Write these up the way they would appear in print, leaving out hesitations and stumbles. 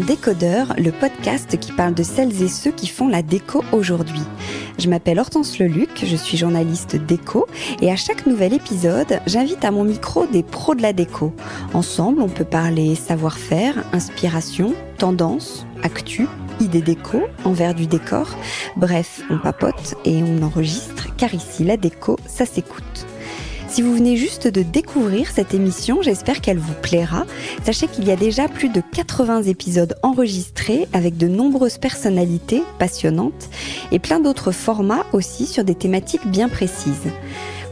Décodeur, le podcast qui parle de celles et ceux qui font la déco aujourd'hui. Je m'appelle Hortense Leluc, je suis journaliste déco et à chaque nouvel épisode, j'invite à mon micro des pros de la déco. Ensemble, on peut parler savoir-faire, inspiration, tendance, actu, idées déco, envers du décor. Bref, on papote et on enregistre car ici, la déco, ça s'écoute. Si vous venez juste de découvrir cette émission, j'espère qu'elle vous plaira. Sachez qu'il y a déjà plus de 80 épisodes enregistrés avec de nombreuses personnalités passionnantes et plein d'autres formats aussi sur des thématiques bien précises.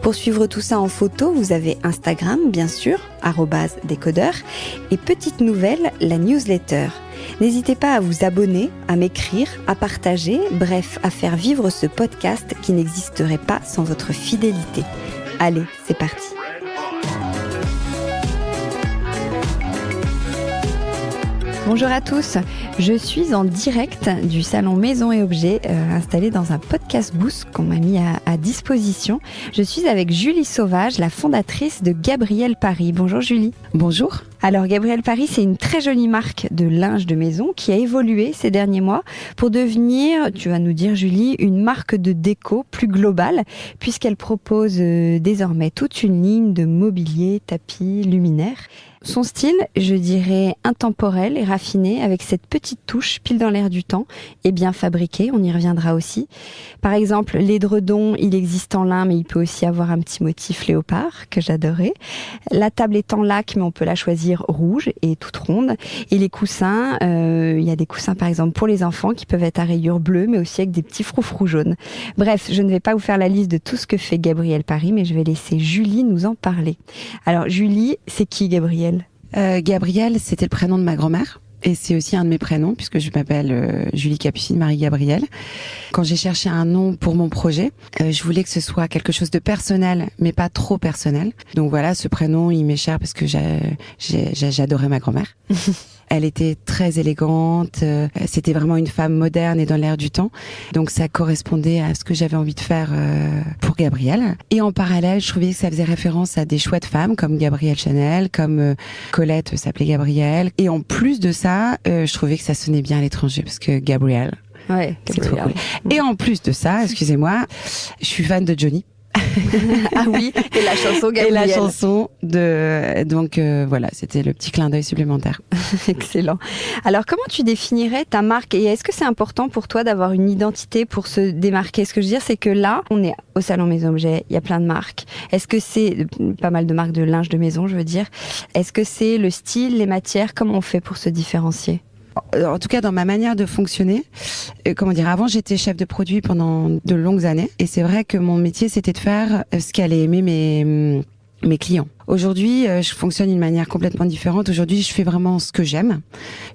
Pour suivre tout ça en photo, vous avez Instagram, bien sûr, @décodeur, et petite nouvelle, la newsletter. N'hésitez pas à vous abonner, à m'écrire, à partager, bref, à faire vivre ce podcast qui n'existerait pas sans votre fidélité. Allez, c'est parti. Bonjour à tous, je suis en direct du salon Maison et Objets installé dans un podcast booth qu'on m'a mis à disposition. Je suis avec Julie Sauvage, la fondatrice de Gabrielle Paris. Bonjour Julie. Bonjour. Alors Gabrielle Paris, c'est une très jolie marque de linge de maison qui a évolué ces derniers mois pour devenir, tu vas nous dire Julie, une marque de déco plus globale puisqu'elle propose désormais toute une ligne de mobilier, tapis, luminaires. Son style, je dirais intemporel et raffiné avec cette petite touche pile dans l'air du temps et bien fabriqué, on y reviendra aussi. Par exemple, l'édredon, il existe en lin mais il peut aussi avoir un petit motif léopard que j'adorais. La table est en laque mais on peut la choisir rouge et toute ronde. Et les coussins, il y a des coussins par exemple pour les enfants qui peuvent être à rayures bleues mais aussi avec des petits froufrous jaunes. Bref, je ne vais pas vous faire la liste de tout ce que fait Gabrielle Paris mais je vais laisser Julie nous en parler. Alors Julie, c'est qui Gabrielle ? Gabrielle, c'était le prénom de ma grand-mère. Et c'est aussi un de mes prénoms, puisque je m'appelle Julie Capucine Marie-Gabrielle. Quand j'ai cherché un nom pour mon projet, je voulais que ce soit quelque chose de personnel, mais pas trop personnel. Donc voilà, ce prénom, il m'est cher parce que j'adorais ma grand-mère. Elle était très élégante, c'était vraiment une femme moderne et dans l'air du temps. Donc ça correspondait à ce que j'avais envie de faire pour Gabrielle. Et en parallèle, je trouvais que ça faisait référence à des chouettes femmes comme Gabrielle Chanel, comme Colette s'appelait Gabrielle. Et en plus de ça, je trouvais que ça sonnait bien à l'étranger parce que Gabrielle, ouais, c'est trop cool. Et en plus de ça, excusez-moi, je suis fan de Johnny. Ah oui, et la chanson Gabrielle. Et la chanson de... Donc voilà, c'était le petit clin d'œil supplémentaire. Excellent. Alors comment tu définirais ta marque et est-ce que c'est important pour toi d'avoir une identité pour se démarquer ? Ce que je veux dire, c'est que là, on est au salon Maison Objets, il y a plein de marques. Est-ce que c'est pas mal de marques de linge de maison, je veux dire. Est-ce que c'est le style, les matières ? Comment on fait pour se différencier ? En tout cas, dans ma manière de fonctionner, avant j'étais chef de produit pendant de longues années et c'est vrai que mon métier c'était de faire ce qu'allaient aimer mes clients. Aujourd'hui, je fonctionne d'une manière complètement différente. Aujourd'hui, je fais vraiment ce que j'aime.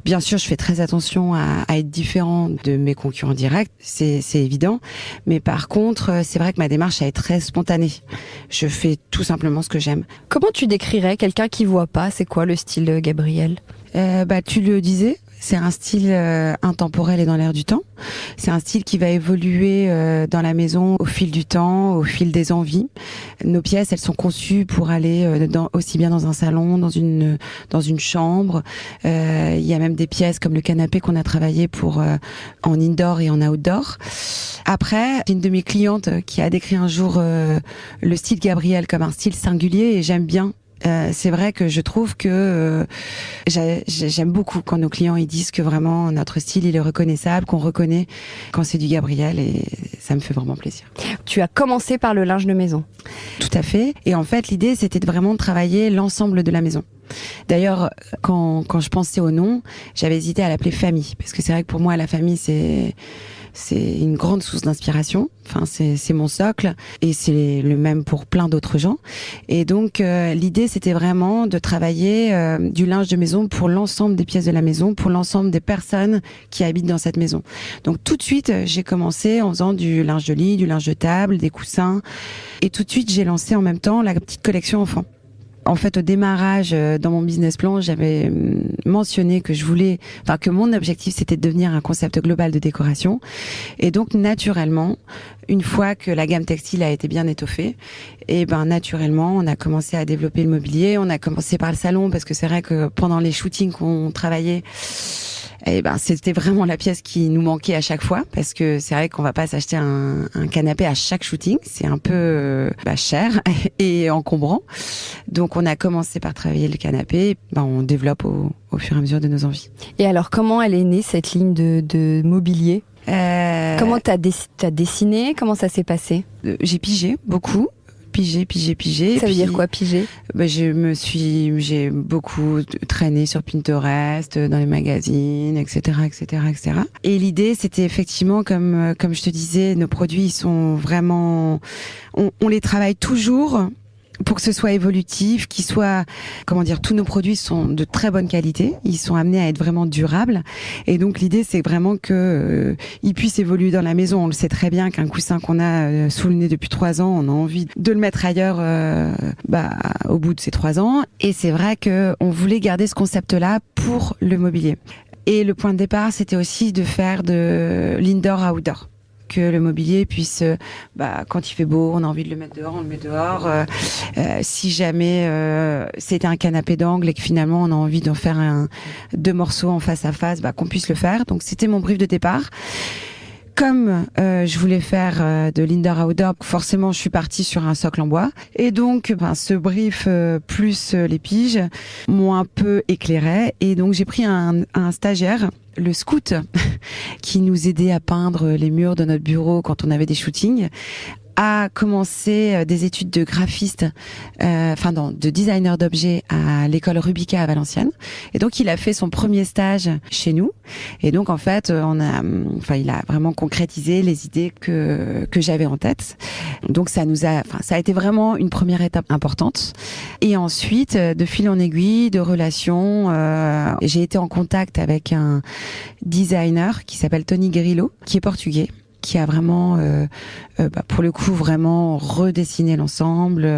Bien sûr, je fais très attention à être différent de mes concurrents directs, c'est évident. Mais par contre, c'est vrai que ma démarche elle est très spontanée. Je fais tout simplement ce que j'aime. Comment tu décrirais quelqu'un qui voit pas ? C'est quoi le style de Gabrielle ? Tu le disais. C'est un style intemporel et dans l'air du temps. C'est un style qui va évoluer dans la maison au fil du temps, au fil des envies. Nos pièces, elles sont conçues pour aller aussi bien dans un salon, dans une chambre. Il y a même des pièces comme le canapé qu'on a travaillé pour en indoor et en outdoor. Après, une de mes clientes qui a décrit un jour le style Gabrielle comme un style singulier et j'aime bien. C'est vrai que je trouve que j'aime beaucoup quand nos clients ils disent que vraiment notre style il est reconnaissable, qu'on reconnaît quand c'est du Gabrielle et ça me fait vraiment plaisir. Tu as commencé par le linge de maison. Tout à fait. Et en fait l'idée c'était vraiment de travailler l'ensemble de la maison. D'ailleurs, quand je pensais au nom, j'avais hésité à l'appeler famille parce que c'est vrai que pour moi la famille c'est une grande source d'inspiration. Enfin, c'est mon socle et c'est le même pour plein d'autres gens. Et donc, l'idée, c'était vraiment de travailler du linge de maison pour l'ensemble des pièces de la maison, pour l'ensemble des personnes qui habitent dans cette maison. Donc, tout de suite, j'ai commencé en faisant du linge de lit, du linge de table, des coussins. Et tout de suite, j'ai lancé en même temps la petite collection enfant. En fait, au démarrage, dans mon business plan, j'avais mentionné que que mon objectif, c'était de devenir un concept global de décoration. Et donc, naturellement, une fois que la gamme textile a été bien étoffée, naturellement, on a commencé à développer le mobilier. On a commencé par le salon parce que c'est vrai que pendant les shootings qu'on travaillait, Et ben, c'était vraiment la pièce qui nous manquait à chaque fois, parce que c'est vrai qu'on va pas s'acheter un canapé à chaque shooting, c'est un peu cher et encombrant. Donc on a commencé par travailler le canapé, on développe au fur et à mesure de nos envies. Et alors comment elle est née cette ligne de mobilier ? Comment t'as dessiné ? Comment ça s'est passé ? J'ai pigé beaucoup. Pigé. Ça veut dire quoi, piger ? J'ai beaucoup traîné sur Pinterest, dans les magazines, etc. Et l'idée, c'était effectivement, comme je te disais, nos produits, ils sont vraiment, on les travaille toujours pour que ce soit évolutif, tous nos produits sont de très bonne qualité, ils sont amenés à être vraiment durables, et donc l'idée c'est vraiment que ils puissent évoluer dans la maison. On le sait très bien qu'un coussin qu'on a sous le nez depuis 3 ans, on a envie de le mettre ailleurs au bout de ces 3 ans, et c'est vrai que on voulait garder ce concept-là pour le mobilier. Et le point de départ, c'était aussi de faire de l'indoor-outdoor. Que le mobilier puisse, quand il fait beau, on a envie de le mettre dehors, on le met dehors. Si jamais c'était un canapé d'angle et que finalement on a envie d'en faire 2 morceaux en face à face, qu'on puisse le faire. Donc c'était mon brief de départ. Comme je voulais faire de l'indoor-outdoor, forcément je suis partie sur un socle en bois. Et donc ce brief plus les piges m'ont un peu éclairé. Et donc j'ai pris un stagiaire, le scout, qui nous aidait à peindre les murs de notre bureau quand on avait des shootings, a commencé des études de graphiste, de designer d'objets à l'école Rubica à Valenciennes. Et donc, il a fait son premier stage chez nous. Et donc, en fait, il a vraiment concrétisé les idées que j'avais en tête. Donc, ça a été vraiment une première étape importante. Et ensuite, de fil en aiguille, de relations, j'ai été en contact avec un designer qui s'appelle Tony Grillo, qui est portugais, qui a vraiment, pour le coup, vraiment redessiné l'ensemble,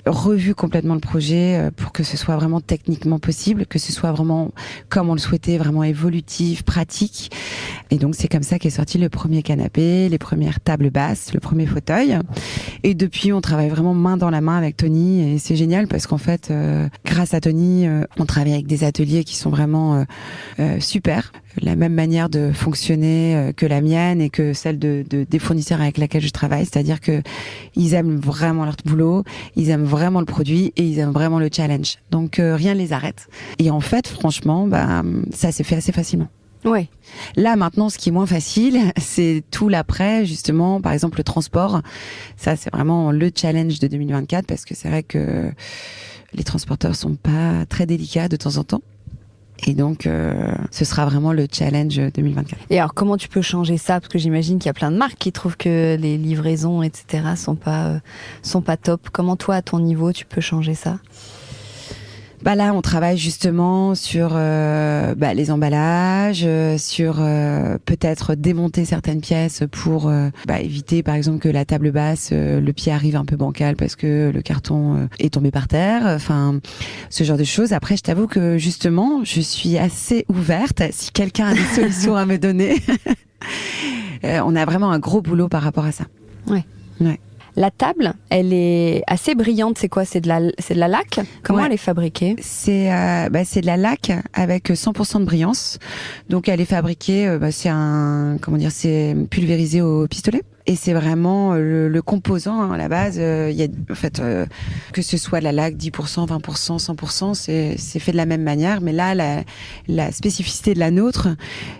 revu complètement le projet pour que ce soit vraiment techniquement possible, que ce soit vraiment comme on le souhaitait, vraiment évolutif, pratique. Et donc, c'est comme ça qu'est sorti le premier canapé, les premières tables basses, le premier fauteuil. Et depuis, on travaille vraiment main dans la main avec Tony, et c'est génial parce qu'en fait, grâce à Tony, on travaille avec des ateliers qui sont vraiment super. La même manière de fonctionner que la mienne et que celle des fournisseurs avec lesquels je travaille, c'est-à-dire que ils aiment vraiment leur boulot, ils aiment vraiment le produit et ils aiment vraiment le challenge. Donc rien ne les arrête. Et en fait, franchement, ça s'est fait assez facilement. Ouais. Là maintenant, ce qui est moins facile, c'est tout l'après, justement, par exemple le transport. Ça, c'est vraiment le challenge de 2024 parce que c'est vrai que les transporteurs sont pas très délicats de temps en temps. Et donc, ce sera vraiment le challenge 2024. Et alors, comment tu peux changer ça ? Parce que j'imagine qu'il y a plein de marques qui trouvent que les livraisons, etc., sont pas top. Comment toi, à ton niveau, tu peux changer ça ? Là, on travaille justement sur les emballages, sur peut-être démonter certaines pièces pour éviter, par exemple, que la table basse, le pied arrive un peu bancal parce que le carton est tombé par terre. Enfin, ce genre de choses. Après, je t'avoue que justement, je suis assez ouverte. Si quelqu'un a des solutions à me donner, on a vraiment un gros boulot par rapport à ça. Ouais. Ouais. La table, elle est assez brillante. C'est quoi ? C'est de la laque ? Comment elle est fabriquée ? C'est de la laque avec 100% de brillance. Donc elle est fabriquée, c'est pulvérisé au pistolet. Et c'est vraiment le composant à la base. Il y a en fait que ce soit de la laque 10%, 20%, 100%, c'est fait de la même manière. Mais là, la spécificité de la nôtre,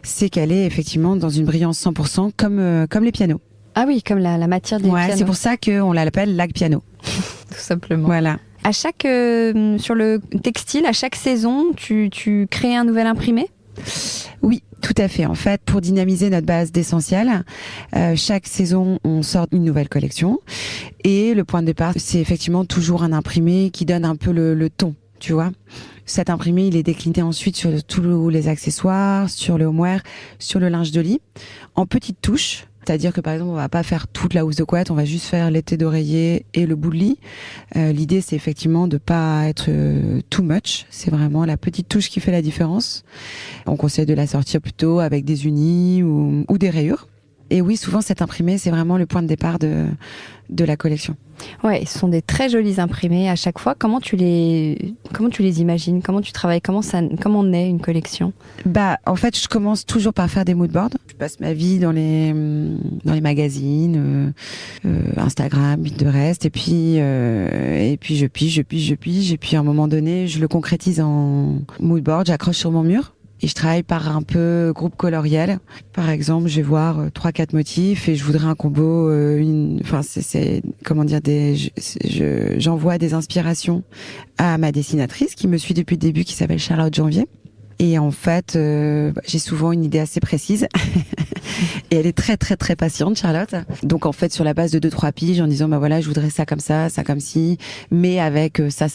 c'est qu'elle est effectivement dans une brillance 100% comme les pianos. Ah oui, comme la matière des pianos. C'est pour ça qu'on l'appelle laque piano. Tout simplement. Voilà. À chaque sur le textile, à chaque saison, tu crées un nouvel imprimé ? Oui, tout à fait. En fait, pour dynamiser notre base d'essentiel, chaque saison, on sort une nouvelle collection. Et le point de départ, c'est effectivement toujours un imprimé qui donne un peu le ton, tu vois. Cet imprimé, il est décliné ensuite sur tous les accessoires, sur le homeware, sur le linge de lit, en petites touches. C'est-à-dire que par exemple, on va pas faire toute la housse de couette, on va juste faire l'été d'oreiller et le bout de lit. L'idée, c'est effectivement de pas être too much. C'est vraiment la petite touche qui fait la différence. On conseille de la sortir plutôt avec des unis ou des rayures. oui, souvent cet imprimé, c'est vraiment le point de départ de la collection. Ouais, ce sont des très jolis imprimés à chaque fois. Comment tu les imagines? Comment tu travailles? Comment naît une collection? En fait, je commence toujours par faire des moodboards. Je passe ma vie dans les magazines, Instagram, Pinterest, et puis je pige, et puis à un moment donné, je le concrétise en moodboard, j'accroche sur mon mur. Et je travaille par un peu groupe coloriel. Par exemple, je vais voir 3-4 motifs et je voudrais un combo, j'envoie des inspirations à ma dessinatrice qui me suit depuis le début, qui s'appelle Charlotte Janvier. Et en fait, j'ai souvent une idée assez précise. Et elle est très, très, très patiente, Charlotte. Donc, en fait, sur la base de 2-3 piges, en disant, je voudrais ça comme ça comme ci, mais avec ça.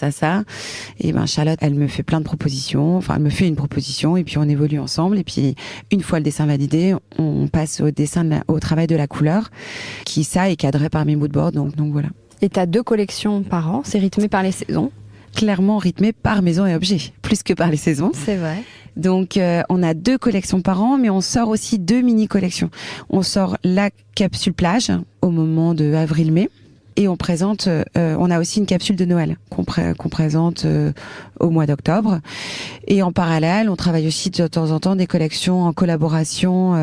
Et Charlotte, elle me fait plein de propositions. Enfin, elle me fait une proposition et puis on évolue ensemble. Et puis, une fois le dessin validé, on passe au travail de la couleur, qui, ça, est cadré par mes moodboards. Donc voilà. Et t'as 2 collections par an, c'est rythmé par les saisons? Clairement rythmé par maison et objet, plus que par les saisons. C'est vrai. Donc, on a 2 collections par an, mais on sort aussi 2 mini-collections. On sort la capsule plage au moment de avril-mai. Et on a aussi une capsule de Noël qu'on présente au mois d'octobre. Et en parallèle, on travaille aussi de temps en temps des collections en collaboration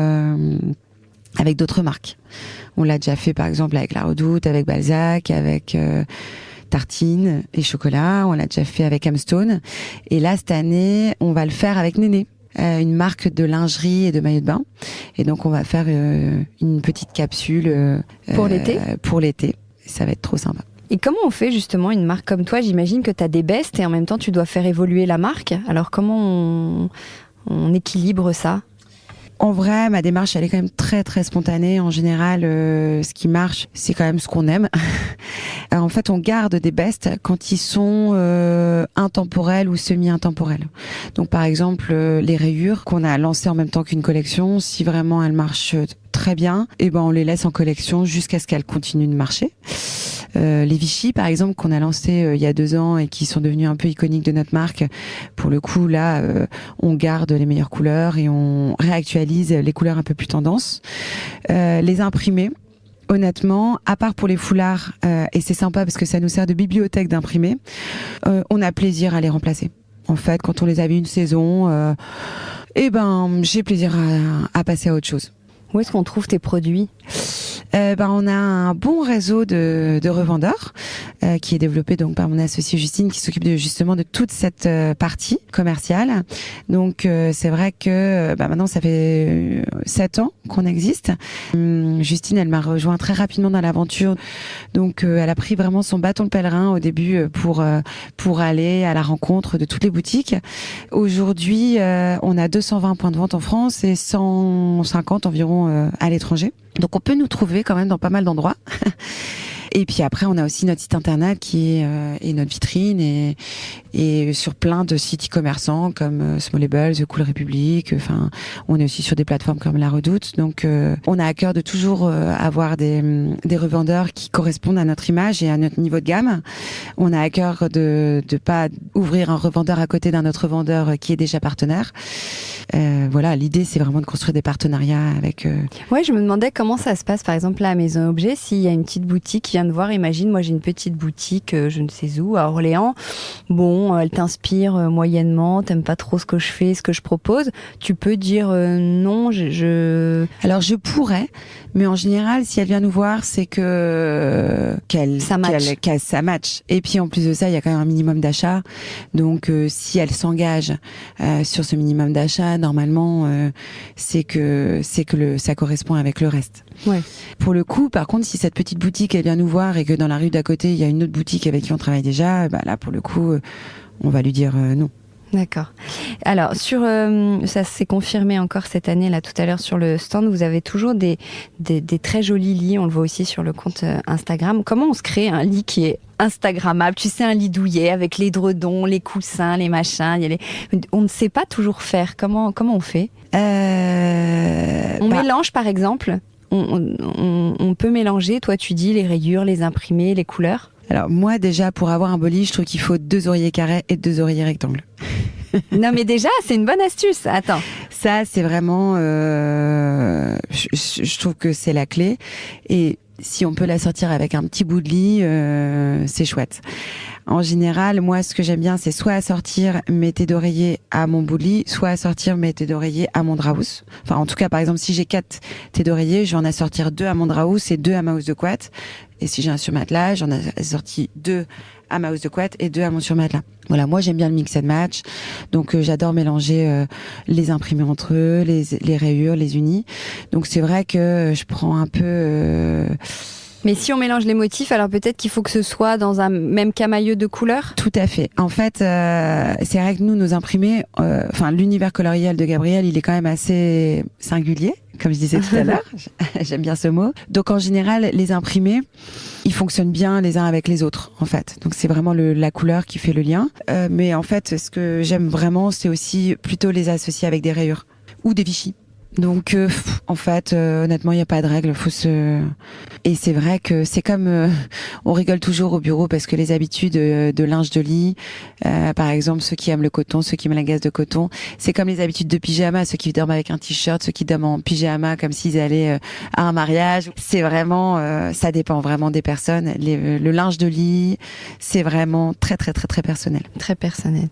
avec d'autres marques. On l'a déjà fait par exemple avec La Redoute, avec Balzac, avec tartines et chocolat. On l'a déjà fait avec Hamstone. Et là, cette année, on va le faire avec Néné, une marque de lingerie et de maillots de bain. Et donc, on va faire une petite capsule pour l'été. Pour l'été. Ça va être trop sympa. Et comment on fait justement une marque comme toi? J'imagine que tu as des bestes et en même temps, tu dois faire évoluer la marque. Alors, comment on équilibre ça? En vrai, ma démarche, elle est quand même très, très spontanée. En général, ce qui marche, c'est quand même ce qu'on aime. En fait, on garde des bestes quand ils sont intemporels ou semi-intemporels. Donc, par exemple, les rayures qu'on a lancées en même temps qu'une collection, si vraiment elles marchent très bien, on les laisse en collection jusqu'à ce qu'elles continuent de marcher. Les Vichy, par exemple, qu'on a lancé il y a 2 ans et qui sont devenus un peu iconiques de notre marque. Pour le coup, là, on garde les meilleures couleurs et on réactualise les couleurs un peu plus tendance. Les imprimés, honnêtement, à part pour les foulards, et c'est sympa parce que ça nous sert de bibliothèque d'imprimés, on a plaisir à les remplacer. En fait, quand on les a vus une saison, j'ai plaisir à passer à autre chose. Où est-ce qu'on trouve tes produits? On a un bon réseau de revendeurs qui est développé donc par mon associée Justine qui s'occupe justement de toute cette partie commerciale. Donc c'est vrai que maintenant ça fait 7 ans qu'on existe. Justine, elle m'a rejoint très rapidement dans l'aventure. Donc elle a pris vraiment son bâton de pèlerin au début pour aller à la rencontre de toutes les boutiques. Aujourd'hui, on a 220 points de vente en France et 150 environ à l'étranger. Donc on peut nous trouver quand même dans pas mal d'endroits. Et puis après, on a aussi notre site internet qui est notre vitrine et sur plein de sites e-commerçants comme Smallables, The Cool Republic. Enfin, on est aussi sur des plateformes comme La Redoute. Donc, on a à cœur de toujours avoir des revendeurs qui correspondent à notre image et à notre niveau de gamme. On a à cœur de pas ouvrir un revendeur à côté d'un autre revendeur qui est déjà partenaire. Voilà, l'idée c'est vraiment de construire des partenariats avec. Ouais, je me demandais comment ça se passe, par exemple là à Maison Objet, s'il y a une petite boutique qui vient de voir, imagine, moi j'ai une petite boutique, je ne sais où, à Orléans. Bon, elle t'inspire moyennement, t'aimes pas trop ce que je fais, ce que je propose. Tu peux dire non, Alors je pourrais, mais en général, si elle vient nous voir, c'est ça match. Et puis en plus de ça, il y a quand même un minimum d'achat. Donc si elle s'engage sur ce minimum d'achat, normalement, c'est que ça correspond avec le reste. Ouais. Pour le coup, par contre, si cette petite boutique elle vient nous voir et que dans la rue d'à côté il y a une autre boutique avec qui on travaille déjà, là pour le coup, on va lui dire non. D'accord. Alors, ça s'est confirmé encore cette année, là, tout à l'heure, sur le stand, vous avez toujours des très jolis lits, on le voit aussi sur le compte Instagram. Comment on se crée un lit qui est Instagrammable? Tu sais, un lit douillet avec les édredons, les coussins, les machins. On ne sait pas toujours faire. Comment on fait? On mélange, par exemple. On peut mélanger, toi tu dis, les rayures, les imprimés, les couleurs? Alors moi déjà, pour avoir un beau lit, je trouve qu'il faut 2 oreillers carrés et 2 oreillers rectangles. Non mais déjà, c'est une bonne astuce. Attends. Ça, c'est vraiment, je trouve que c'est la clé. Et si on peut la sortir avec un petit bout de lit, c'est chouette. En général, moi, ce que j'aime bien, c'est soit assortir mes têtes d'oreiller à mon bout de lit, soit assortir mes têtes d'oreiller à mon drap housse. Enfin, en tout cas, par exemple, si j'ai 4 têtes d'oreiller, je vais en assortir 2 à mon drap housse et 2 à ma housse de couette. Et si j'ai un surmatelas, j'en ai assorti 2 à ma housse de couette et 2 à mon surmatelas. Voilà, moi, j'aime bien le mix and match. Donc, j'adore mélanger les imprimés entre eux, les rayures, les unis. Donc, c'est vrai que je prends un peu... Mais si on mélange les motifs, alors peut-être qu'il faut que ce soit dans un même camailleux de couleurs. Tout à fait. En fait, c'est vrai que nous, nos imprimés, l'univers colorial de Gabrielle, il est quand même assez singulier, comme je disais tout à l'heure. J'aime bien ce mot. Donc, en général, les imprimés, ils fonctionnent bien les uns avec les autres, en fait. Donc, c'est vraiment la couleur qui fait le lien. Mais en fait, ce que j'aime vraiment, c'est aussi plutôt les associer avec des rayures ou des Vichy. Donc, en fait, honnêtement, il n'y a pas de règle. Et c'est vrai que c'est comme, on rigole toujours au bureau parce que les habitudes de linge de lit, par exemple, ceux qui aiment le coton, ceux qui aiment la gaze de coton, c'est comme les habitudes de pyjama, ceux qui dorment avec un t-shirt, ceux qui dorment en pyjama comme s'ils allaient à un mariage. C'est vraiment, ça dépend vraiment des personnes. Le linge de lit, c'est vraiment très, très, très, très personnel. Très personnel.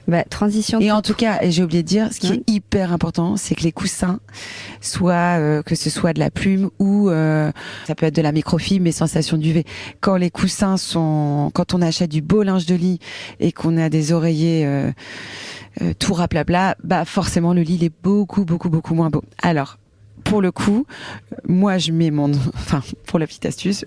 Bah, transition. Et en tout cas, j'ai oublié de dire, ce qui est hyper important, c'est que les coussins, soit que ce soit de la plume ou ça peut être de la microfibre mais sensation d'UV. Quand les coussins quand on achète du beau linge de lit et qu'on a des oreillers tout raplapla, bah forcément le lit il est beaucoup beaucoup beaucoup moins beau. Alors pour le coup, moi je mets pour la petite astuce,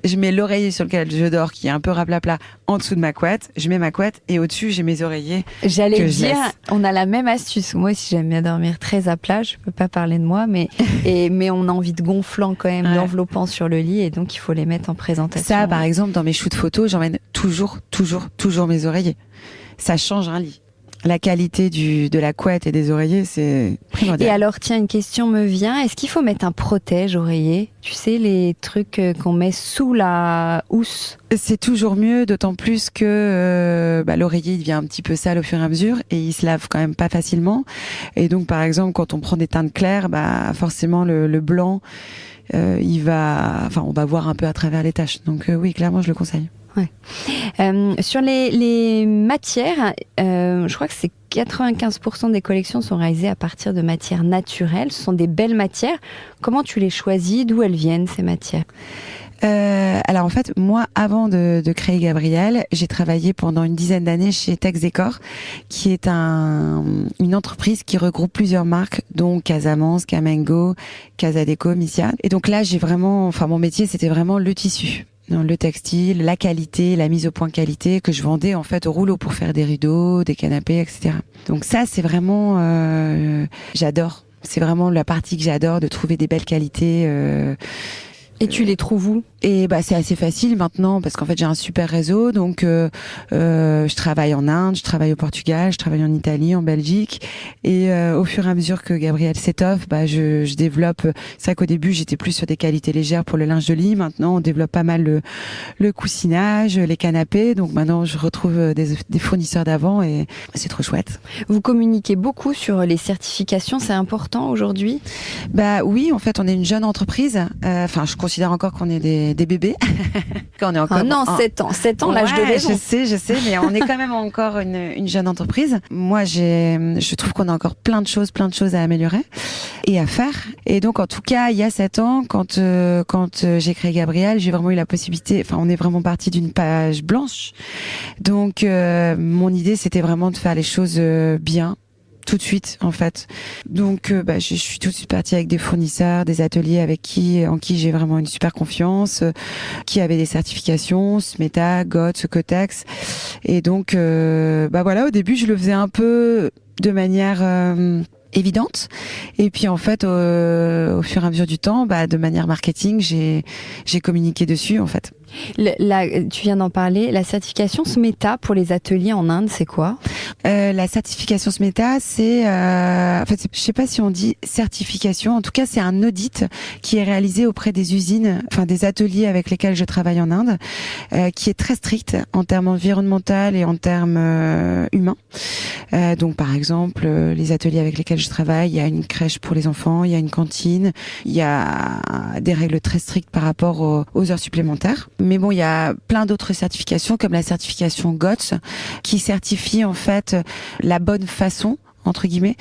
je mets l'oreiller sur lequel je dors qui est un peu raplapla en dessous de ma couette, je mets ma couette et au-dessus j'ai mes oreillers. J'allais dire, on a la même astuce. Moi aussi j'aime bien dormir très à plat, je peux pas parler de moi, mais on a envie de gonflant quand même, d'enveloppant sur le lit et donc il faut les mettre en présentation. Ça par exemple dans mes shoots photos, j'emmène toujours mes oreillers. Ça change un lit. La qualité de la couette et des oreillers, c'est primordial. Et alors, tiens, une question me vient. Est-ce qu'il faut mettre un protège-oreiller ? Tu sais, les trucs qu'on met sous la housse ? C'est toujours mieux, d'autant plus que l'oreiller il devient un petit peu sale au fur et à mesure et il se lave quand même pas facilement. Et donc, par exemple, quand on prend des teintes claires, forcément le blanc, on va voir un peu à travers les taches. Donc oui, clairement, je le conseille. Ouais. Sur les matières, je crois que c'est 95% des collections sont réalisées à partir de matières naturelles. Ce sont des belles matières. Comment tu les choisis ? D'où elles viennent, ces matières ? Alors en fait, moi, avant de créer Gabrielle, j'ai travaillé pendant une dizaine d'années chez Texdecor, qui est une entreprise qui regroupe plusieurs marques, dont Casamance, Camengo, Casadeco, Missia. Et donc là, mon métier, c'était vraiment le tissu. Le textile, la qualité, la mise au point qualité que je vendais en fait au rouleau pour faire des rideaux, des canapés, etc. Donc ça, c'est vraiment, j'adore. C'est vraiment la partie que j'adore, de trouver des belles qualités. Et tu les trouves où ? Et c'est assez facile maintenant parce qu'en fait j'ai un super réseau, donc je travaille en Inde, je travaille au Portugal, je travaille en Italie, en Belgique, et au fur et à mesure que Gabrielle s'étoffe, je développe. C'est vrai qu'au début j'étais plus sur des qualités légères pour le linge de lit. Maintenant on développe pas mal le coussinage, les canapés. Donc maintenant je retrouve des fournisseurs d'avant et c'est trop chouette. Vous communiquez beaucoup sur les certifications, c'est important aujourd'hui ? Oui, en fait on est une jeune entreprise. Je considère encore qu'on est des bébés. Quand on est encore 7 ans, l'âge de raison. Je sais, mais on est quand même encore une jeune entreprise. Moi, je trouve qu'on a encore plein de choses à améliorer et à faire. Et donc, en tout cas, il y a 7 ans, quand j'ai créé Gabrielle, j'ai vraiment eu la possibilité, on est vraiment parti d'une page blanche. Donc, mon idée, c'était vraiment de faire les choses bien. Tout de suite en fait. Donc je suis tout de suite partie avec des fournisseurs, des ateliers en qui j'ai vraiment une super confiance, qui avaient des certifications, Smeta, GOTS, Cotex. Et donc au début je le faisais un peu de manière évidente, et puis en fait au fur et à mesure du temps, de manière marketing, j'ai communiqué dessus en fait. Là, tu viens d'en parler. La certification SMETA pour les ateliers en Inde, c'est quoi ? La certification SMETA, c'est, en fait, je sais pas si on dit certification. En tout cas, c'est un audit qui est réalisé auprès des usines, enfin des ateliers avec lesquels je travaille en Inde, qui est très strict en termes environnementaux et en termes humains. Donc, par exemple, les ateliers avec lesquels je travaille, il y a une crèche pour les enfants, il y a une cantine, il y a des règles très strictes par rapport aux heures supplémentaires. Mais bon, il y a plein d'autres certifications comme la certification GOTS qui certifie en fait la bonne façon, entre guillemets,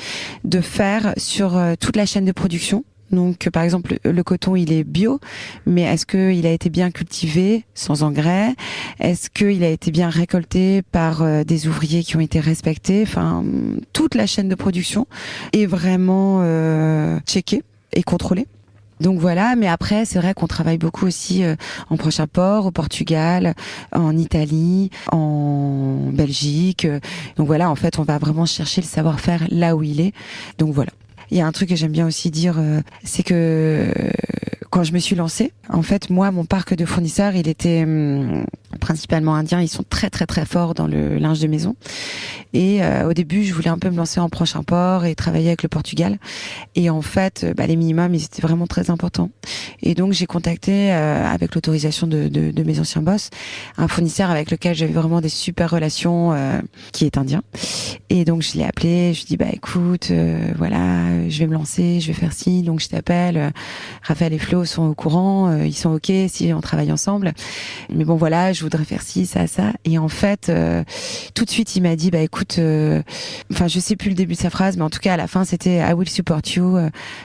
de faire sur toute la chaîne de production. Donc, par exemple, le coton, il est bio, mais est-ce qu'il a été bien cultivé sans engrais ? Est-ce qu'il a été bien récolté par des ouvriers qui ont été respectés ? Enfin, toute la chaîne de production est vraiment checkée et contrôlée. Donc voilà, mais après, c'est vrai qu'on travaille beaucoup aussi en prochain port, au Portugal, en Italie, en Belgique. Donc voilà, en fait, on va vraiment chercher le savoir-faire là où il est. Donc voilà. Il y a un truc que j'aime bien aussi dire, c'est que quand je me suis lancée, en fait, moi, mon parc de fournisseurs, il était principalement indien. Ils sont très très très forts dans le linge de maison. Et au début, je voulais un peu me lancer en prochain port et travailler avec le Portugal. Et en fait, les minimums, ils étaient vraiment très importants. Et donc, j'ai contacté, avec l'autorisation de mes anciens boss, un fournisseur avec lequel j'avais vraiment des super relations, qui est indien. Et donc, je l'ai appelé. Je lui ai dit, écoute, voilà, je vais me lancer, je vais faire ci. Donc, je t'appelle. Raphaël et Flo sont au courant. Ils sont OK si on travaille ensemble. Mais bon, voilà, je voudrais faire ci, ça, ça. Et en fait, tout de suite, il m'a dit, écoute, enfin, je sais plus le début de sa phrase, mais en tout cas, à la fin, c'était I will support you.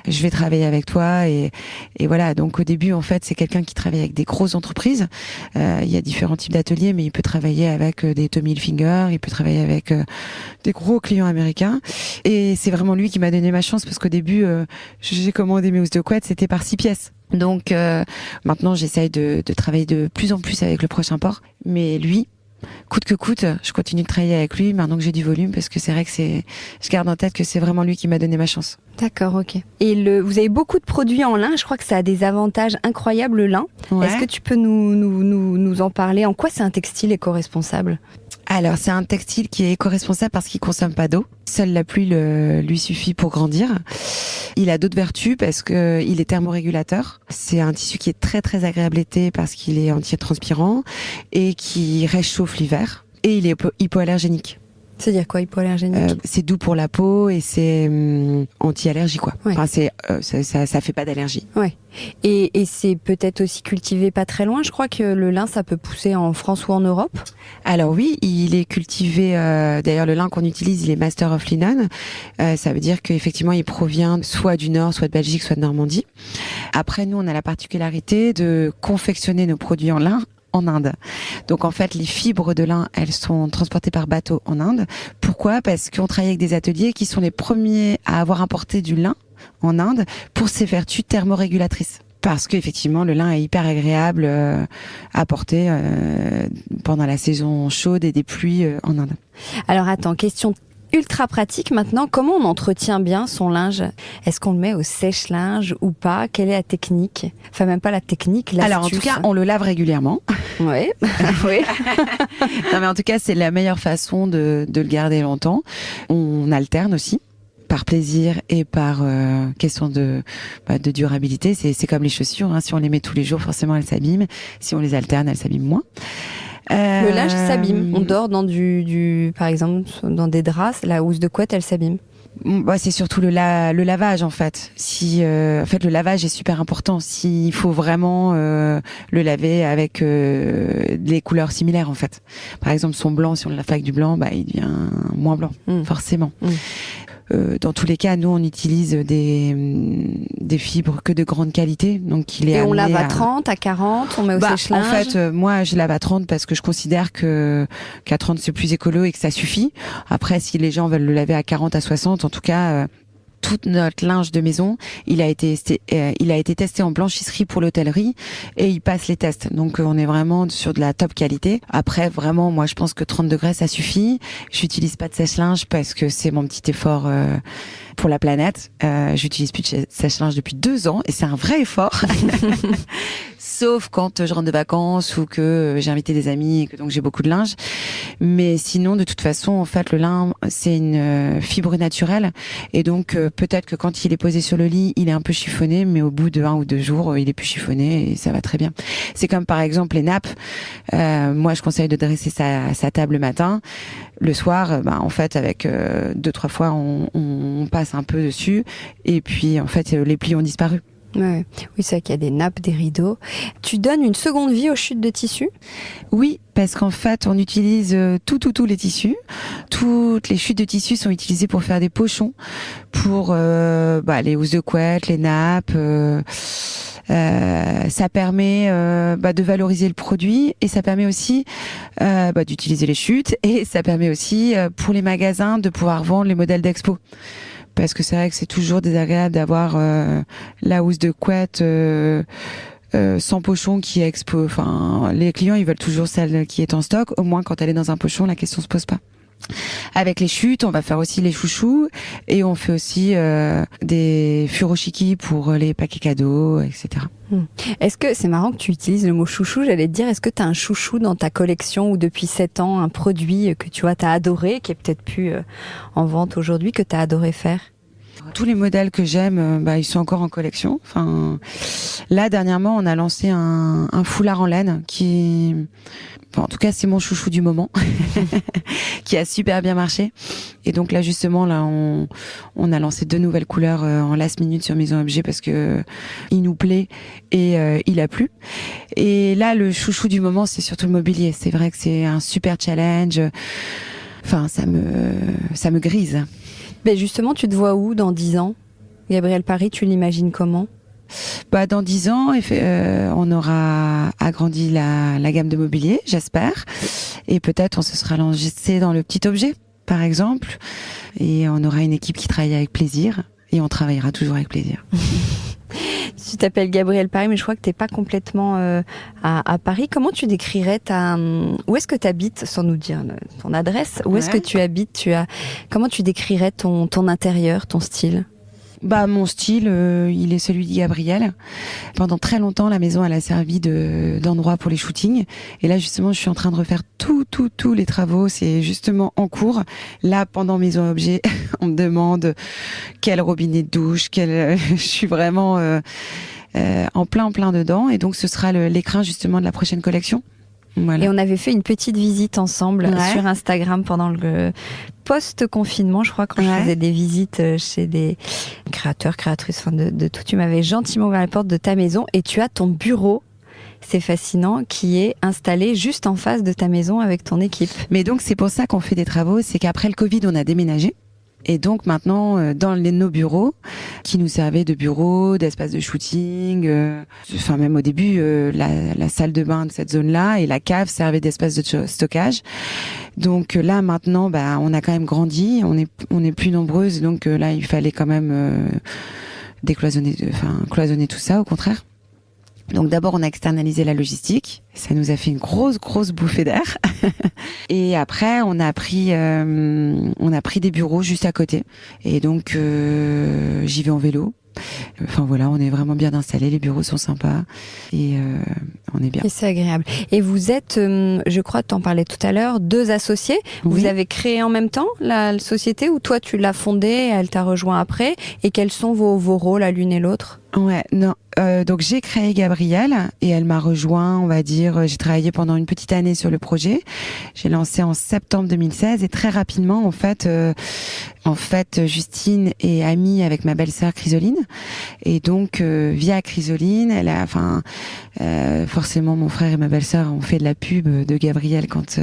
Je vais travailler avec toi. Et voilà. Donc, au début, en fait, c'est quelqu'un qui travaille avec des grosses entreprises. Il y a différents types d'ateliers, mais il peut travailler avec des Tommy Hilfiger, il peut travailler avec des gros clients américains. Et c'est vraiment lui qui m'a donné ma chance parce qu'au début, j'ai commandé mes housses de couette, c'était par 6 pièces. Donc maintenant, j'essaye de travailler de plus en plus avec le prochain port. Mais lui, coûte que coûte, je continue de travailler avec lui maintenant que j'ai du volume parce que c'est vrai que je garde en tête que c'est vraiment lui qui m'a donné ma chance. D'accord, ok. Et vous avez beaucoup de produits en lin, je crois que ça a des avantages incroyables, le lin. Ouais. Est-ce que tu peux nous en parler ? En quoi c'est un textile éco-responsable ? Alors, c'est un textile qui est éco-responsable parce qu'il consomme pas d'eau. Seule la pluie lui suffit pour grandir. Il a d'autres vertus parce que il est thermorégulateur. C'est un tissu qui est très très agréable l'été parce qu'il est anti-transpirant et qui réchauffe l'hiver. Et il est hypoallergénique. C'est-à-dire quoi, hypoallergénique ? C'est doux pour la peau et c'est anti-allergie, quoi. Ouais. Enfin, ça fait pas d'allergie. Ouais. Et c'est peut-être aussi cultivé pas très loin. Je crois que le lin, ça peut pousser en France ou en Europe. Alors oui, il est cultivé. D'ailleurs, le lin qu'on utilise, il est Master of Linen. Ça veut dire qu'effectivement, il provient soit du Nord, soit de Belgique, soit de Normandie. Après, nous, on a la particularité de confectionner nos produits en lin en Inde. Donc en fait, les fibres de lin, elles sont transportées par bateau en Inde. Pourquoi ? Parce qu'on travaille avec des ateliers qui sont les premiers à avoir importé du lin en Inde pour ses vertus thermorégulatrices. Parce qu'effectivement, le lin est hyper agréable à porter pendant la saison chaude et des pluies en Inde. Alors attends, question ultra pratique maintenant, comment on entretient bien son linge ? Est-ce qu'on le met au sèche-linge ou pas ? Quelle est la technique ? Enfin, même pas la technique, l'astuce. Alors en tout cas, on le lave régulièrement. Oui. Oui. Non mais en tout cas, c'est la meilleure façon de le garder longtemps. On alterne aussi. Par plaisir et par question de durabilité. C'est comme les chaussures, hein. Si on les met tous les jours, forcément elles s'abîment. Si on les alterne, elles s'abîment moins. Le linge s'abîme. On dort dans par exemple, dans des draps, la housse de couette, elle s'abîme. C'est surtout le lavage en fait. En fait le lavage est super important. S'il faut vraiment le laver avec des couleurs similaires en fait. Par exemple son blanc, si on le lave avec du blanc, il devient moins blanc forcément. Dans tous les cas, nous on utilise des fibres que de grande qualité, donc et on lave à 30, à 40, on met au sèche-linge. En fait, moi je lave à 30 parce que je considère qu'à 30 c'est plus écolo et que ça suffit. Après, si les gens veulent le laver à 40, à 60, en tout cas. Tout notre linge de maison, il a été testé en blanchisserie pour l'hôtellerie et il passe les tests. Donc on est vraiment sur de la top qualité. Après vraiment, moi je pense que 30 degrés ça suffit. J'utilise pas de sèche-linge parce que c'est mon petit effort pour la planète. J'utilise plus de sèche-linge depuis 2 ans et c'est un vrai effort. sauf quand je rentre de vacances ou que j'ai invité des amis et que donc j'ai beaucoup de linge. Mais sinon, de toute façon, en fait, le lin, c'est une fibre naturelle. Et donc, peut-être que quand il est posé sur le lit, il est un peu chiffonné, mais au bout de 1 ou 2 jours, il est plus chiffonné et ça va très bien. C'est comme par exemple les nappes. Moi, je conseille de dresser sa table le matin. Le soir, en fait, avec 2-3 fois, on passe un peu dessus. Et puis, en fait, les plis ont disparu. Ouais. Oui, c'est vrai qu'il y a des nappes, des rideaux. Tu donnes une seconde vie aux chutes de tissus ? Oui, parce qu'en fait, on utilise tous les tissus. Toutes les chutes de tissus sont utilisées pour faire des pochons, pour les housses de couette, les nappes. Ça permet de valoriser le produit et ça permet aussi d'utiliser les chutes et ça permet aussi pour les magasins de pouvoir vendre les modèles d'expo. Parce que c'est vrai que c'est toujours désagréable d'avoir la housse de couette sans pochon qui est expo. Enfin, les clients ils veulent toujours celle qui est en stock. Au moins quand elle est dans un pochon, la question se pose pas. Avec les chutes, on va faire aussi les chouchous et on fait aussi des furoshiki pour les paquets cadeaux, etc. Est-ce que c'est marrant que tu utilises le mot chouchou? J'allais te dire, est-ce que tu as un chouchou dans ta collection ou depuis 7 ans, un produit que tu vois, t'as adoré, qui est peut-être plus en vente aujourd'hui, que tu as adoré faire? Tous les modèles que j'aime, ils sont encore en collection. Enfin, là, dernièrement, on a lancé un foulard en laine qui... Enfin, en tout cas, c'est mon chouchou du moment, qui a super bien marché. Et donc là, justement, on a lancé 2 nouvelles couleurs en last minute sur Maison Objet parce que il nous plaît et il a plu. Et là, le chouchou du moment, c'est surtout le mobilier. C'est vrai que c'est un super challenge. Enfin, ça me grise. Ben justement, tu te vois où dans 10 ans? Gabrielle Paris, tu l'imagines comment? Dans 10 ans, on aura agrandi la gamme de mobilier, j'espère. Et peut-être on se sera lancé dans le petit objet, par exemple. Et on aura une équipe qui travaille avec plaisir. Et on travaillera toujours avec plaisir. Tu t'appelles Gabrielle Paris, mais je crois que t'es pas complètement à Paris. Comment tu décrirais où est-ce que tu habites, sans nous dire ton adresse? Où est-ce que tu habites? Comment tu décrirais ton intérieur, ton style? Mon style, il est celui de Gabrielle. Pendant très longtemps, la maison, elle a servi d'endroit pour les shootings. Et là, justement, je suis en train de refaire tous les travaux. C'est justement en cours. Là, pendant Maison Objet, on me demande quel robinet de douche, je suis vraiment en plein dedans. Et donc, ce sera l'écrin, justement, de la prochaine collection. Voilà. Et on avait fait une petite visite ensemble sur Instagram pendant le post-confinement, je crois, quand je faisais des visites chez des créateurs, créatrices, de tout. Tu m'avais gentiment ouvert la porte de ta maison et tu as ton bureau, c'est fascinant, qui est installé juste en face de ta maison avec ton équipe. Mais donc, c'est pour ça qu'on fait des travaux, c'est qu'après le Covid, on a déménagé. Et donc maintenant, dans nos bureaux, qui nous servaient de bureaux, d'espace de shooting, même au début, la salle de bain de cette zone-là et la cave servaient d'espace de stockage. Donc là maintenant, on a quand même grandi, on est plus nombreuses, donc là il fallait quand même cloisonner tout ça, au contraire. Donc d'abord on a externalisé la logistique, ça nous a fait une grosse bouffée d'air. Et après on a pris des bureaux juste à côté. Et donc j'y vais en vélo. Enfin voilà, on est vraiment bien installés, les bureaux sont sympas et on est bien. Et c'est agréable. Et vous êtes, je crois, tu en parlais tout à l'heure, 2 associés. Oui. Vous avez créé en même temps la société ou toi tu l'as fondée, elle t'a rejoint après? Et quels sont vos rôles à l'une et l'autre? Ouais, non. Donc j'ai créé Gabrielle et elle m'a rejoint, on va dire, j'ai travaillé pendant une petite année sur le projet. J'ai lancé en septembre 2016 et très rapidement, en fait, Justine est amie avec ma belle-sœur Chrysoline et donc via Chrysoline, forcément mon frère et ma belle-sœur ont fait de la pub de Gabrielle quand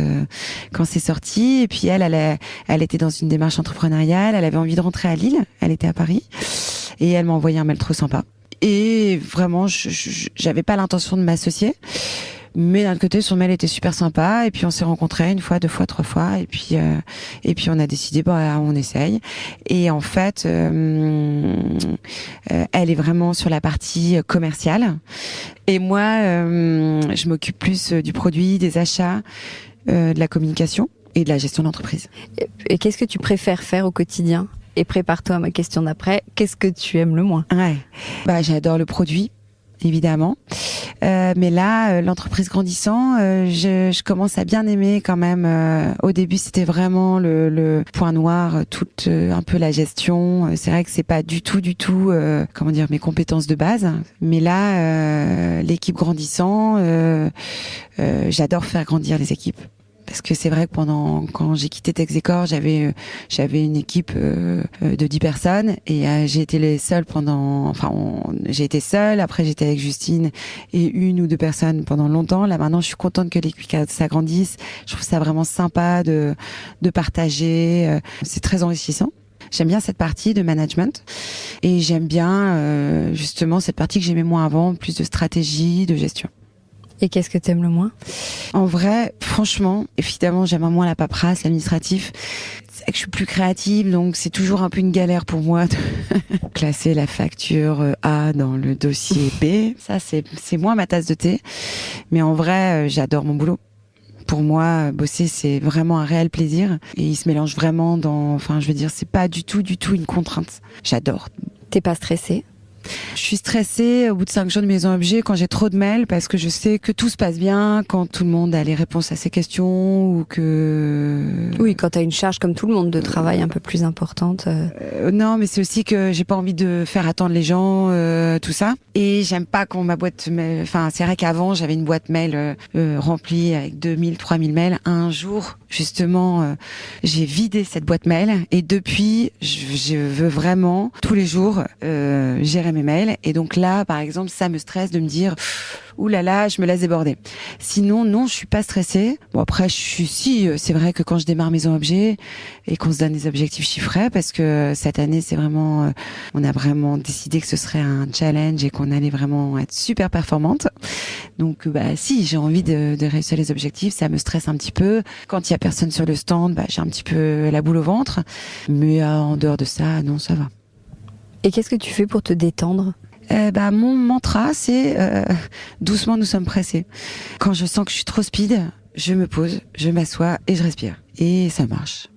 c'est sorti et puis elle était dans une démarche entrepreneuriale, elle avait envie de rentrer à Lille, elle était à Paris et elle m'a envoyé un mail trop sympa. Et vraiment, j'avais pas l'intention de m'associer. Mais d'un côté, son mail était super sympa. Et puis, on s'est rencontrés 1 fois, 2 fois, 3 fois. Et puis on a décidé, on essaye. Et en fait, elle est vraiment sur la partie commerciale. Et moi, je m'occupe plus du produit, des achats, de la communication et de la gestion d'entreprise. Et qu'est-ce que tu préfères faire au quotidien ? Et prépare-toi à ma question d'après. Qu'est-ce que tu aimes le moins? Ouais. J'adore le produit. évidemment. Mais là, l'entreprise grandissant, je commence à bien aimer quand même. Au début, c'était vraiment le point noir, toute un peu la gestion. C'est vrai que c'est pas du tout, comment dire, mes compétences de base. Mais là, l'équipe grandissant, j'adore faire grandir les équipes. Parce que c'est vrai que quand j'ai quitté Texecor, j'avais une équipe de 10 personnes et j'ai été j'ai été seule. Après, j'étais avec Justine et une ou deux personnes pendant longtemps. Là, maintenant, je suis contente que l'équipe s'agrandisse. Je trouve ça vraiment sympa de partager. C'est très enrichissant. J'aime bien cette partie de management et j'aime bien justement cette partie que j'aimais moins avant, plus de stratégie, de gestion. Et qu'est-ce que t'aimes le moins ? En vrai, franchement, évidemment, j'aime moins la paperasse, l'administratif. C'est vrai que je suis plus créative, donc c'est toujours un peu une galère pour moi de classer la facture A dans le dossier B. Ça, c'est moins ma tasse de thé. Mais en vrai, j'adore mon boulot. Pour moi, bosser, c'est vraiment un réel plaisir. Et il se mélange vraiment c'est pas du tout une contrainte. J'adore. T'es pas stressée ? Je suis stressée au bout de 5 jours de maison objet quand j'ai trop de mails parce que je sais que tout se passe bien quand tout le monde a les réponses à ses questions ou que... Oui, quand t'as une charge comme tout le monde de travail un peu plus importante. Non, mais c'est aussi que j'ai pas envie de faire attendre les gens, tout ça. Et j'aime pas quand ma boîte mail... Enfin, c'est vrai qu'avant, j'avais une boîte mail remplie avec 2000, 3000 mails. Un jour, justement, j'ai vidé cette boîte mail et depuis, je veux vraiment, tous les jours, gérer mes mails. Et donc là, par exemple, ça me stresse de me dire ouh là là, je me laisse déborder. Sinon, non, je suis pas stressée. Bon, après, c'est vrai que quand je démarre Maison Objet et qu'on se donne des objectifs chiffrés, parce que cette année, c'est vraiment, on a vraiment décidé que ce serait un challenge et qu'on allait vraiment être super performante. Donc, si, j'ai envie de réussir les objectifs, ça me stresse un petit peu. Quand il y a personne sur le stand, j'ai un petit peu la boule au ventre. Mais en dehors de ça, non, ça va. Et qu'est-ce que tu fais pour te détendre ? Mon mantra, c'est doucement, nous sommes pressés. Quand je sens que je suis trop speed, je me pose, je m'assois et je respire. Et ça marche.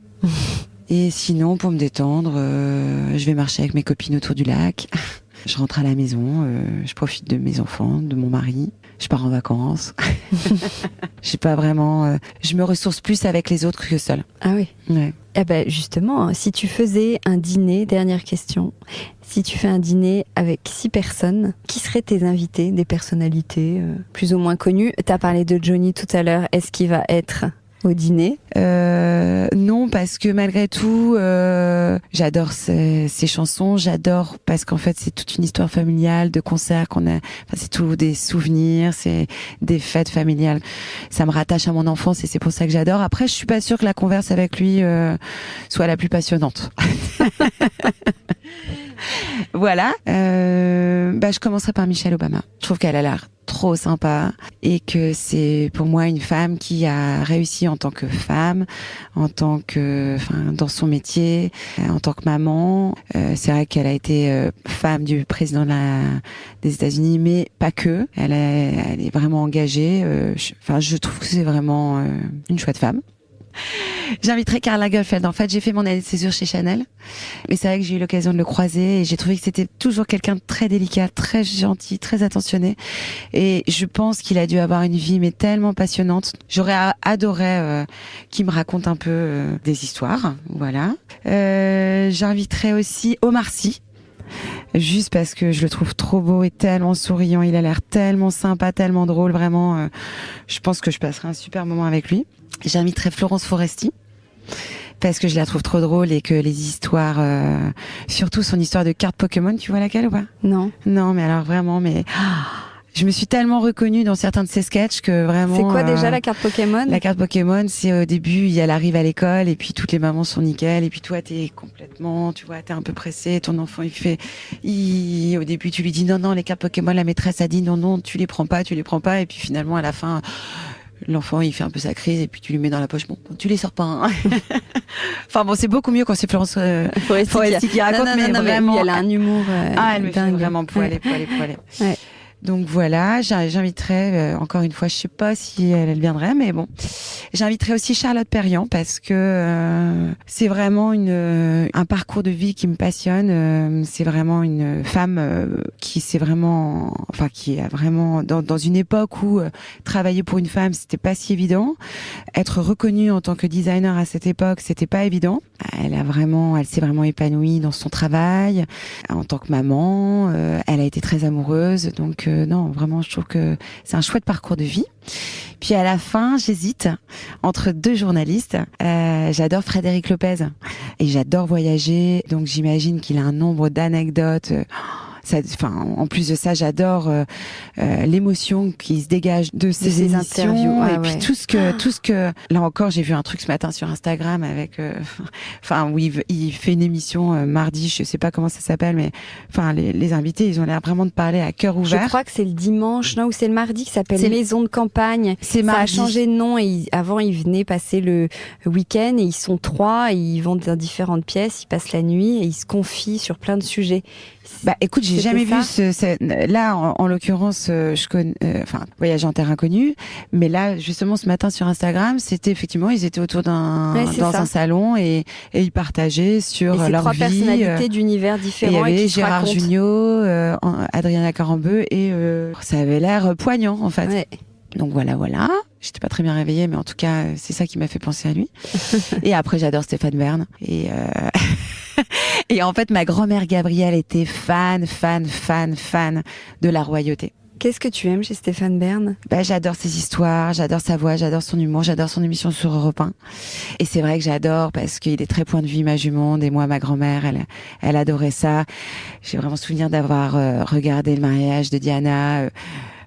Et sinon, pour me détendre, je vais marcher avec mes copines autour du lac. Je rentre à la maison, je profite de mes enfants, de mon mari. Je pars en vacances. Je me ressource plus avec les autres que seule. Ah oui. Ouais. Justement, si tu faisais un dîner, dernière question, si tu fais un dîner avec 6 personnes, qui seraient tes invités, des personnalités plus ou moins connues ? T'as parlé de Johnny tout à l'heure, est-ce qu'il va être au dîner ? Non, parce que malgré tout, j'adore ces chansons, j'adore parce qu'en fait c'est toute une histoire familiale de concerts qu'on a, c'est tout des souvenirs, c'est des fêtes familiales. Ça me rattache à mon enfance et c'est pour ça que j'adore. Après, je suis pas sûre que la converse avec lui soit la plus passionnante. Voilà. Je commencerai par Michelle Obama. Je trouve qu'elle a l'air trop sympa et que c'est pour moi une femme qui a réussi en tant que femme, dans son métier, en tant que maman. C'est vrai qu'elle a été femme du président des États-Unis, mais pas que. Elle est vraiment engagée. Je trouve que c'est vraiment une chouette femme. J'inviterai Karl Lagerfeld. En fait, j'ai fait mon année de césure chez Chanel. Mais c'est vrai que j'ai eu l'occasion de le croiser et j'ai trouvé que c'était toujours quelqu'un de très délicat, très gentil, très attentionné. Et je pense qu'il a dû avoir une vie mais tellement passionnante. J'aurais adoré qu'il me raconte un peu des histoires. Voilà. J'inviterai aussi Omar Sy. Juste parce que je le trouve trop beau et tellement souriant. Il a l'air tellement sympa, tellement drôle. Vraiment, je pense que je passerai un super moment avec lui. J'inviterai Florence Foresti parce que je la trouve trop drôle et que les histoires, surtout son histoire de carte Pokémon, tu vois laquelle ou pas ? Non. Non, mais alors vraiment, je me suis tellement reconnue dans certains de ses sketchs que vraiment... C'est quoi déjà la carte Pokémon ? La carte Pokémon, c'est au début, elle arrive à l'école et puis toutes les mamans sont nickel et puis toi t'es complètement, tu vois, t'es un peu pressé, ton enfant au début tu lui dis non, les cartes Pokémon, la maîtresse a dit non, tu les prends pas et puis finalement à la fin... L'enfant, il fait un peu sa crise et puis tu lui mets dans la poche. Bon, tu les sors pas. Hein. Enfin bon, c'est beaucoup mieux quand c'est Florence Foresti qui raconte, mais vraiment, elle a un humour elle me fait dingue. vraiment poiler. Ouais. Donc voilà, j'inviterai encore une fois, je sais pas si elle viendrait, mais bon, j'inviterai aussi Charlotte Perriand parce que c'est vraiment un parcours de vie qui me passionne. C'est vraiment une femme qui a vraiment dans une époque où travailler pour une femme c'était pas si évident. Être reconnue en tant que designer à cette époque, c'était pas évident. Elle s'est vraiment épanouie dans son travail en tant que maman. Elle a été très amoureuse, donc non, vraiment, je trouve que c'est un chouette parcours de vie. Puis à la fin, j'hésite entre 2 journalistes. J'adore Frédéric Lopez et j'adore voyager, donc j'imagine qu'il a un nombre d'anecdotes. En plus de ça, j'adore l'émotion qui se dégage de ces interviews et puis tout ce que là encore, j'ai vu un truc ce matin sur Instagram avec où il fait une émission mardi, je sais pas comment ça s'appelle, mais les invités, ils ont l'air vraiment de parler à cœur ouvert. Je crois que c'est le dimanche, ou c'est le mardi, qui s'appelle Maison de campagne. C'est mardi. Ça a changé de nom et avant ils venaient passer le week-end et ils sont 3 et ils vont dans différentes pièces, ils passent la nuit et ils se confient sur plein de sujets. Écoute, j'ai jamais vu là en l'occurrence je connais Voyage en terre inconnue, mais là justement ce matin sur Instagram, c'était effectivement ils étaient autour dans un salon et ils partageaient sur leur 3 vie. Personnalités d'univers différents et il y avait Gérard Jugnot, Adriana Carambeu et ça avait l'air poignant en fait. Ouais. Donc voilà. J'étais pas très bien réveillée, mais en tout cas, c'est ça qui m'a fait penser à lui. Et après, j'adore Stéphane Bern. Et en fait, ma grand-mère Gabrielle était fan de la royauté. Qu'est-ce que tu aimes chez Stéphane Bern ? J'adore ses histoires, j'adore sa voix, j'adore son humour, j'adore son émission sur Europe 1. Et c'est vrai que j'adore parce qu'il est très point de vue Image du Monde. Et moi, ma grand-mère, elle adorait ça. J'ai vraiment souvenir d'avoir regardé le mariage de Diana.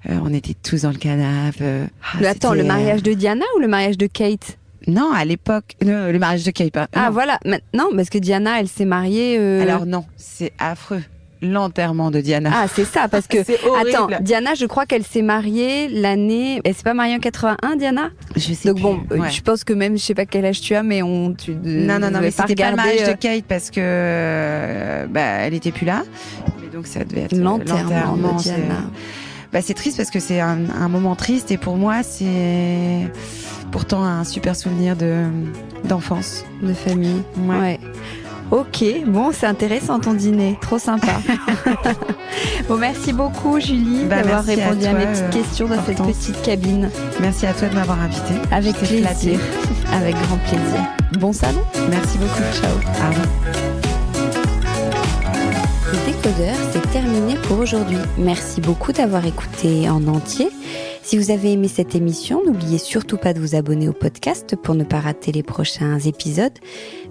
On était tous dans le canapé. Attends, le mariage de Diana ou le mariage de Kate ? Non, à l'époque, le mariage de Kate. Voilà. Non, parce que Diana, elle s'est mariée. Alors non, c'est affreux. L'enterrement de Diana. Ah, c'est ça, parce que c'est horrible. Attends, Diana, je crois qu'elle s'est mariée l'année. Elle s'est pas mariée en 81, Diana ? Je sais Donc plus. bon, Ouais. je pense que même, je sais pas quel âge tu as, mais Non, mais c'était pas le mariage de Kate parce que elle était plus là. Mais donc ça devait être l'enterrement de Diana. C'est triste parce que c'est un moment triste et pour moi c'est pourtant un super souvenir d'enfance. De famille. Ouais. Ok, bon, c'est intéressant ton dîner, trop sympa. Bon, merci beaucoup Julie d'avoir répondu à mes petites questions dans cette petite cabine. Merci à toi de m'avoir invitée. Avec plaisir, avec grand plaisir. Bon salon. Merci beaucoup. Ciao. Au revoir. Le décodeur, c'est terminé pour aujourd'hui. Merci beaucoup d'avoir écouté en entier. Si vous avez aimé cette émission, n'oubliez surtout pas de vous abonner au podcast pour ne pas rater les prochains épisodes.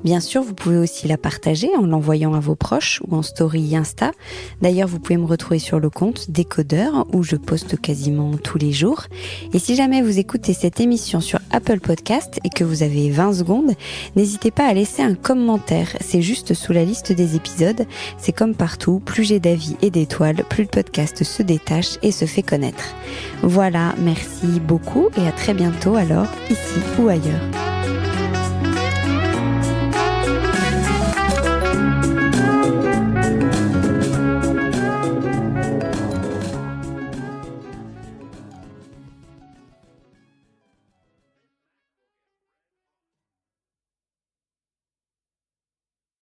Bien sûr, vous pouvez aussi la partager en l'envoyant à vos proches ou en story Insta. D'ailleurs, vous pouvez me retrouver sur le compte Décodeur où je poste quasiment tous les jours. Et si jamais vous écoutez cette émission sur Apple Podcast et que vous avez 20 secondes, n'hésitez pas à laisser un commentaire. C'est juste sous la liste des épisodes. C'est comme partout, plus j'ai d'avis et d'étoiles, plus le podcast se détache et se fait connaître. Voilà, merci beaucoup et à très bientôt alors, ici ou ailleurs.